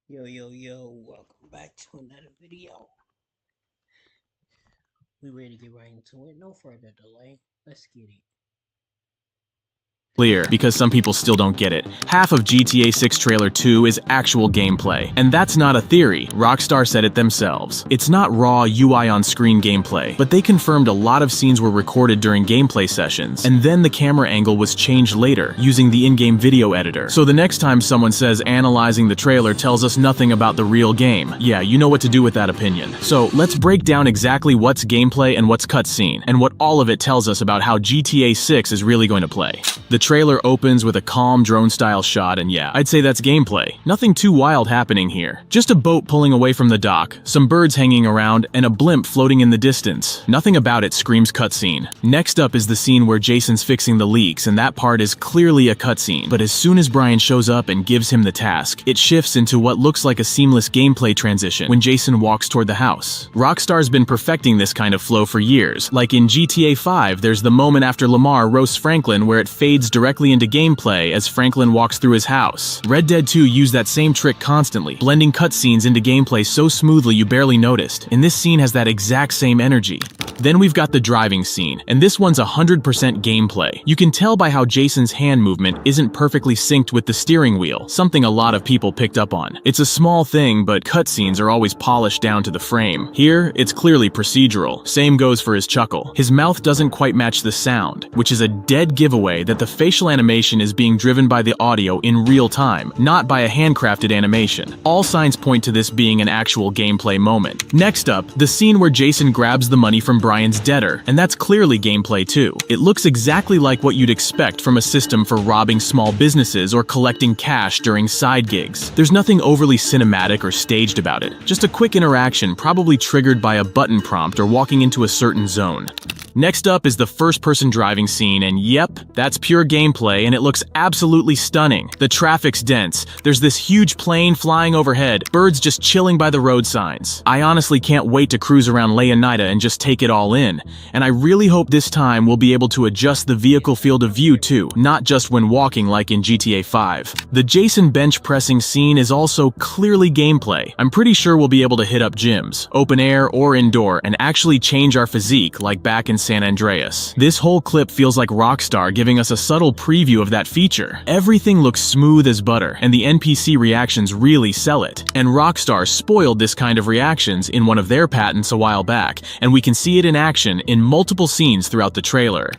Yo, welcome back to another video. We ready to get right into it. No further delay. Let's get it. Clear, because some people still don't get it. Half of GTA 6 Trailer 2 is actual gameplay. And that's not a theory, Rockstar said it themselves. It's not raw UI on-screen gameplay, but they confirmed a lot of scenes were recorded during gameplay sessions, and then the camera angle was changed later, using the in-game video editor. So the next time someone says analyzing the trailer tells us nothing about the real game, yeah, you know what to do with that opinion. So let's break down exactly what's gameplay and what's cutscene, and what all of it tells us about how GTA 6 is really going to play. The trailer opens with a calm drone-style shot, and yeah, I'd say that's gameplay. Nothing too wild happening here. Just a boat pulling away from the dock, some birds hanging around, and a blimp floating in the distance. Nothing about it screams cutscene. Next up is the scene where Jason's fixing the leaks, and that part is clearly a cutscene. But as soon as Brian shows up and gives him the task, it shifts into what looks like a seamless gameplay transition when Jason walks toward the house. Rockstar's been perfecting this kind of flow for years. Like in GTA 5, there's the moment after Lamar roasts Franklin where it fades directly into gameplay as Franklin walks through his house. Red Dead 2 used that same trick constantly, blending cutscenes into gameplay so smoothly you barely noticed, and this scene has that exact same energy. Then we've got the driving scene, and this one's 100% gameplay. You can tell by how Jason's hand movement isn't perfectly synced with the steering wheel, something a lot of people picked up on. It's a small thing, but cutscenes are always polished down to the frame. Here, it's clearly procedural. Same goes for his chuckle. His mouth doesn't quite match the sound, which is a dead giveaway that the facial animation is being driven by the audio in real time, not by a handcrafted animation. All signs point to this being an actual gameplay moment. Next up, the scene where Jason grabs the money from Brian's debtor, and that's clearly gameplay too. It looks exactly like what you'd expect from a system for robbing small businesses or collecting cash during side gigs. There's nothing overly cinematic or staged about it, just a quick interaction probably triggered by a button prompt or walking into a certain zone. Next up is the first-person driving scene, and yep, that's pure gameplay, and it looks absolutely stunning. The traffic's dense, there's this huge plane flying overhead, birds just chilling by the road signs. I honestly can't wait to cruise around Leonida and just take it all in, and I really hope this time we'll be able to adjust the vehicle field of view too, not just when walking like in GTA 5. The Jason bench pressing scene is also clearly gameplay. I'm pretty sure we'll be able to hit up gyms, open air or indoor, and actually change our physique like back in San Andreas. This whole clip feels like Rockstar giving us a subtle preview of that feature. Everything looks smooth as butter, and the NPC reactions really sell it. And Rockstar spoiled this kind of reactions in one of their patents a while back, and we can see it in action in multiple scenes throughout the trailer.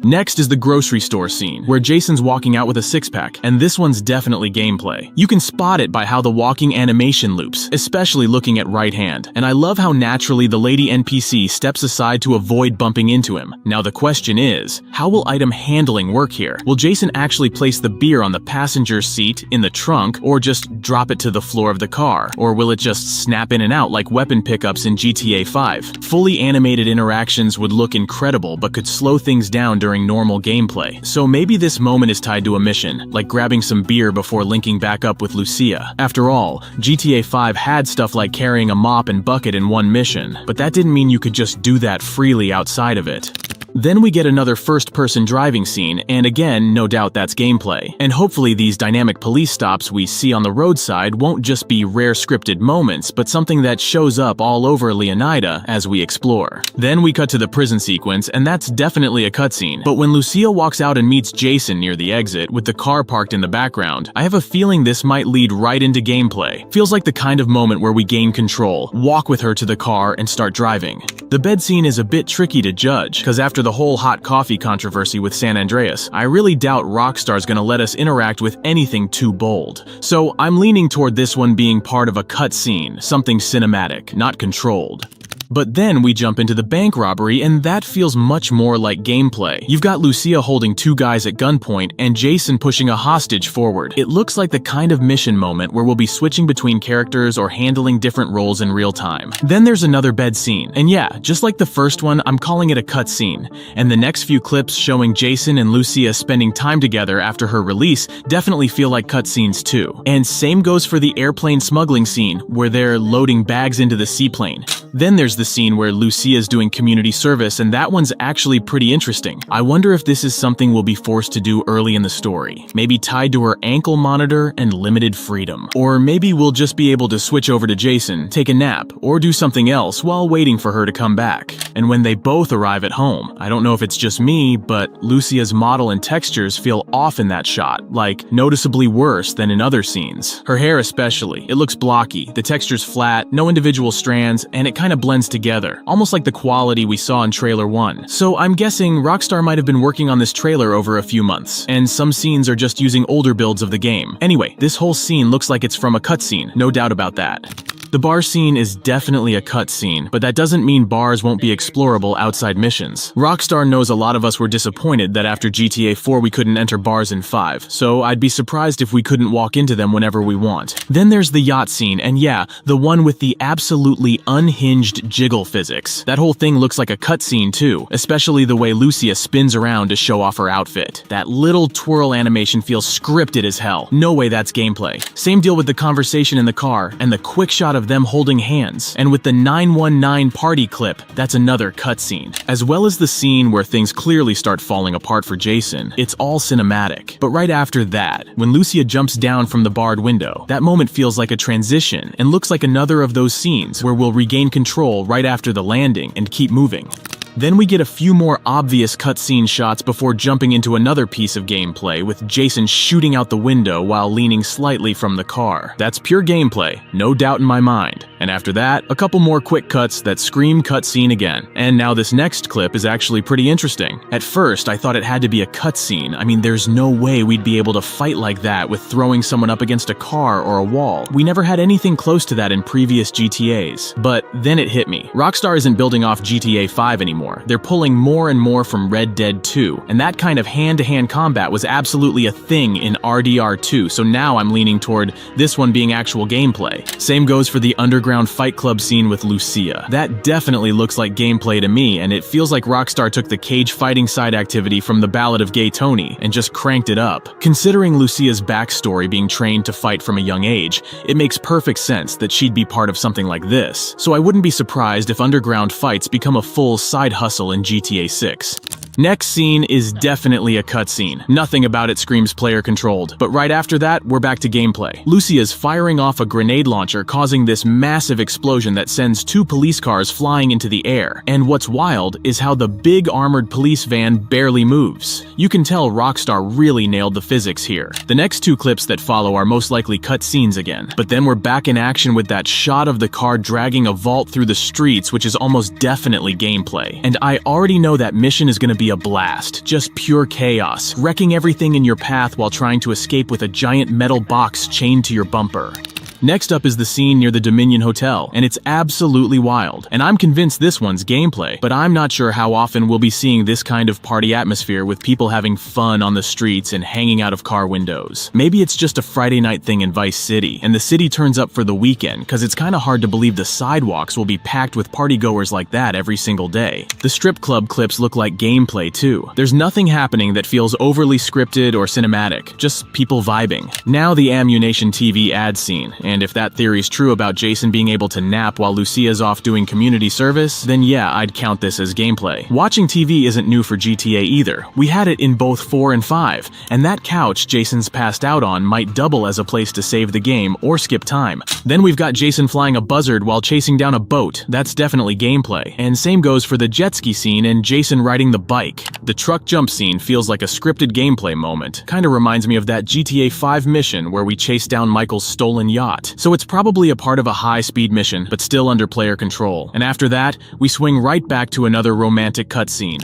Next is the grocery store scene, where Jason's walking out with a six-pack, and this one's definitely gameplay. You can spot it by how the walking animation loops, especially looking at right hand, and I love how naturally the lady NPC steps aside to avoid bumping into him. Now the question is, how will item handling work here? Will Jason actually place the beer on the passenger seat, in the trunk, or just drop it to the floor of the car? Or will it just snap in and out like weapon pickups in GTA 5? Fully animated interactions would look incredible, but could slow things down during normal gameplay. So maybe this moment is tied to a mission, like grabbing some beer before linking back up with Lucia. After all, GTA 5 had stuff like carrying a mop and bucket in one mission, but that didn't mean you could just do that freely outside of it. Then we get another first-person driving scene, and again, no doubt that's gameplay. And hopefully these dynamic police stops we see on the roadside won't just be rare scripted moments, but something that shows up all over Leonida as we explore. Then we cut to the prison sequence, and that's definitely a cutscene. But when Lucille walks out and meets Jason near the exit, with the car parked in the background, I have a feeling this might lead right into gameplay. Feels like the kind of moment where we gain control, walk with her to the car, and start driving. The bed scene is a bit tricky to judge, because after the whole hot coffee controversy with San Andreas, I really doubt Rockstar's gonna let us interact with anything too bold. So I'm leaning toward this one being part of a cutscene, something cinematic, not controlled. But then we jump into the bank robbery, and that feels much more like gameplay. You've got Lucia holding two guys at gunpoint, and Jason pushing a hostage forward. It looks like the kind of mission moment where we'll be switching between characters or handling different roles in real time. Then there's another bed scene, and yeah, just like the first one, I'm calling it a cutscene. And the next few clips showing Jason and Lucia spending time together after her release definitely feel like cutscenes too. And same goes for the airplane smuggling scene, where they're loading bags into the seaplane. Then there's the scene where Lucia's doing community service, and that one's actually pretty interesting. I wonder if this is something we'll be forced to do early in the story. Maybe tied to her ankle monitor and limited freedom. Or maybe we'll just be able to switch over to Jason, take a nap, or do something else while waiting for her to come back. And when they both arrive at home, I don't know if it's just me, but Lucia's model and textures feel off in that shot, like noticeably worse than in other scenes. Her hair especially, it looks blocky, the texture's flat, no individual strands, and it kind of blends together, almost like the quality we saw in trailer 1. So I'm guessing Rockstar might have been working on this trailer over a few months, and some scenes are just using older builds of the game. Anyway, this whole scene looks like it's from a cutscene, no doubt about that. The bar scene is definitely a cutscene, but that doesn't mean bars won't be explorable outside missions. Rockstar knows a lot of us were disappointed that after GTA 4 we couldn't enter bars in 5, so I'd be surprised if we couldn't walk into them whenever we want. Then there's the yacht scene, and yeah, the one with the absolutely unhinged jiggle physics. That whole thing looks like a cutscene too, especially the way Lucia spins around to show off her outfit. That little twirl animation feels scripted as hell. No way that's gameplay. Same deal with the conversation in the car, and the quick shot of them holding hands. And with the 919 party clip, that's another cutscene. As well as the scene where things clearly start falling apart for Jason, it's all cinematic. But right after that, when Lucia jumps down from the barred window, that moment feels like a transition and looks like another of those scenes where we'll regain control right after the landing and keep moving. Then we get a few more obvious cutscene shots before jumping into another piece of gameplay with Jason shooting out the window while leaning slightly from the car. That's pure gameplay, no doubt in my mind. And after that, a couple more quick cuts that scream cutscene again. And now this next clip is actually pretty interesting. At first, I thought it had to be a cutscene. I mean, there's no way we'd be able to fight like that with throwing someone up against a car or a wall. We never had anything close to that in previous GTAs. But then it hit me. Rockstar isn't building off GTA 5 anymore. They're pulling more and more from Red Dead 2, and that kind of hand-to-hand combat was absolutely a thing in RDR 2, so now I'm leaning toward this one being actual gameplay. Same goes for the underground fight club scene with Lucia. That definitely looks like gameplay to me, and it feels like Rockstar took the cage fighting side activity from The Ballad of Gay Tony and just cranked it up. Considering Lucia's backstory being trained to fight from a young age, it makes perfect sense that she'd be part of something like this, so I wouldn't be surprised if underground fights become a full side hustle in GTA 6. Next scene is definitely a cutscene. Nothing about it screams player controlled, but right after that, we're back to gameplay. Lucia's firing off a grenade launcher, causing this massive explosion that sends 2 police cars flying into the air. And what's wild is how the big armored police van barely moves. You can tell Rockstar really nailed the physics here. The next 2 clips that follow are most likely cutscenes again, but then we're back in action with that shot of the car dragging a vault through the streets, which is almost definitely gameplay. And I already know that mission is going to be a blast, just pure chaos, wrecking everything in your path while trying to escape with a giant metal box chained to your bumper. Next up is the scene near the Dominion Hotel, and it's absolutely wild. And I'm convinced this one's gameplay, but I'm not sure how often we'll be seeing this kind of party atmosphere with people having fun on the streets and hanging out of car windows. Maybe it's just a Friday night thing in Vice City, and the city turns up for the weekend, cause it's kinda hard to believe the sidewalks will be packed with partygoers like that every single day. The strip club clips look like gameplay too. There's nothing happening that feels overly scripted or cinematic, just people vibing. Now the Ammunition TV ad scene. And if that theory's true about Jason being able to nap while Lucia's off doing community service, then yeah, I'd count this as gameplay. Watching TV isn't new for GTA either. We had it in both 4 and 5, and that couch Jason's passed out on might double as a place to save the game or skip time. Then we've got Jason flying a buzzard while chasing down a boat. That's definitely gameplay. And same goes for the jet ski scene and Jason riding the bike. The truck jump scene feels like a scripted gameplay moment. Kinda reminds me of that GTA 5 mission where we chased down Michael's stolen yacht. So it's probably a part of a high-speed mission, but still under player control. And after that, we swing right back to another romantic cutscene.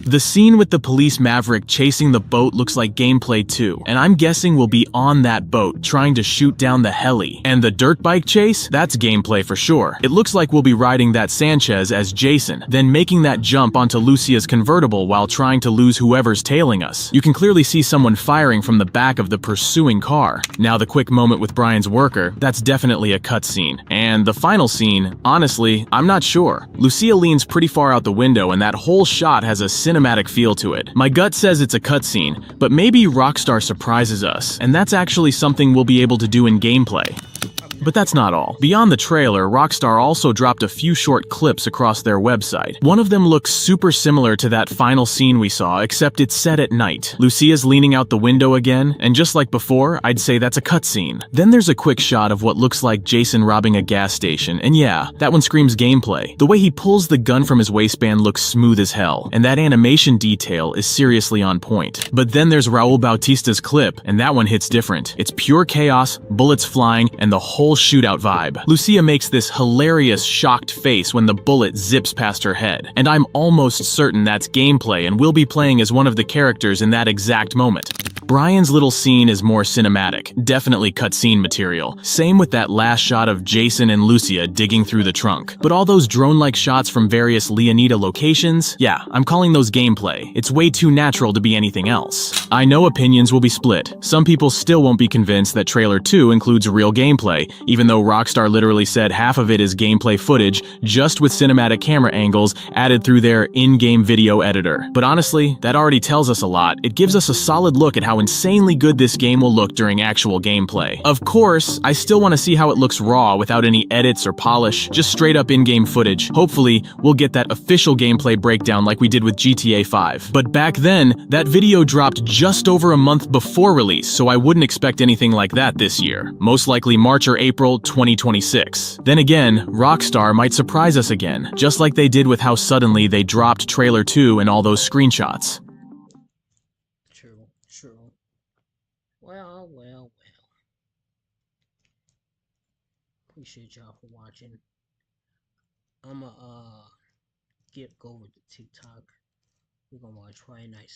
The scene with the police maverick chasing the boat looks like gameplay too, and I'm guessing we'll be on that boat trying to shoot down the heli. And the dirt bike chase? That's gameplay for sure. It looks like we'll be riding that Sanchez as Jason, then making that jump onto Lucia's convertible while trying to lose whoever's tailing us. You can clearly see someone firing from the back of the pursuing car. Now the quick moment with Brian's worker, that's definitely a cutscene. And the final scene, honestly, I'm not sure. Lucia leans pretty far out the window and that whole shot has a cinematic feel to it. My gut says it's a cutscene, but maybe Rockstar surprises us, and that's actually something we'll be able to do in gameplay. But that's not all. Beyond the trailer, Rockstar also dropped a few short clips across their website. One of them looks super similar to that final scene we saw, except it's set at night. Lucia's leaning out the window again, and just like before, I'd say that's a cutscene. Then there's a quick shot of what looks like Jason robbing a gas station, and yeah, that one screams gameplay. The way he pulls the gun from his waistband looks smooth as hell, and that animation detail is seriously on point. But then there's Raul Bautista's clip, and that one hits different. It's pure chaos, bullets flying, and the whole shootout vibe. Lucia makes this hilarious, shocked face when the bullet zips past her head, and I'm almost certain that's gameplay and we'll be playing as one of the characters in that exact moment. Brian's little scene is more cinematic, definitely cutscene material. Same with that last shot of Jason and Lucia digging through the trunk. But all those drone-like shots from various Leonida locations, yeah, I'm calling those gameplay. It's way too natural to be anything else. I know opinions will be split. Some people still won't be convinced that Trailer 2 includes real gameplay, even though Rockstar literally said half of it is gameplay footage, just with cinematic camera angles added through their in-game video editor. But honestly, that already tells us a lot. It gives us a solid look at how insanely good this game will look during actual gameplay. Of course, I still want to see how it looks raw without any edits or polish, just straight up in-game footage. Hopefully, we'll get that official gameplay breakdown like we did with GTA 5. But back then, that video dropped just over a month before release, so I wouldn't expect anything like that this year. Most likely March or April 2026. Then again, Rockstar might surprise us again, just like they did with how suddenly they dropped Trailer 2 and all those screenshots. True, true. Well. Appreciate y'all for watching. I'ma get go over to TikTok. We're gonna watch Friday Night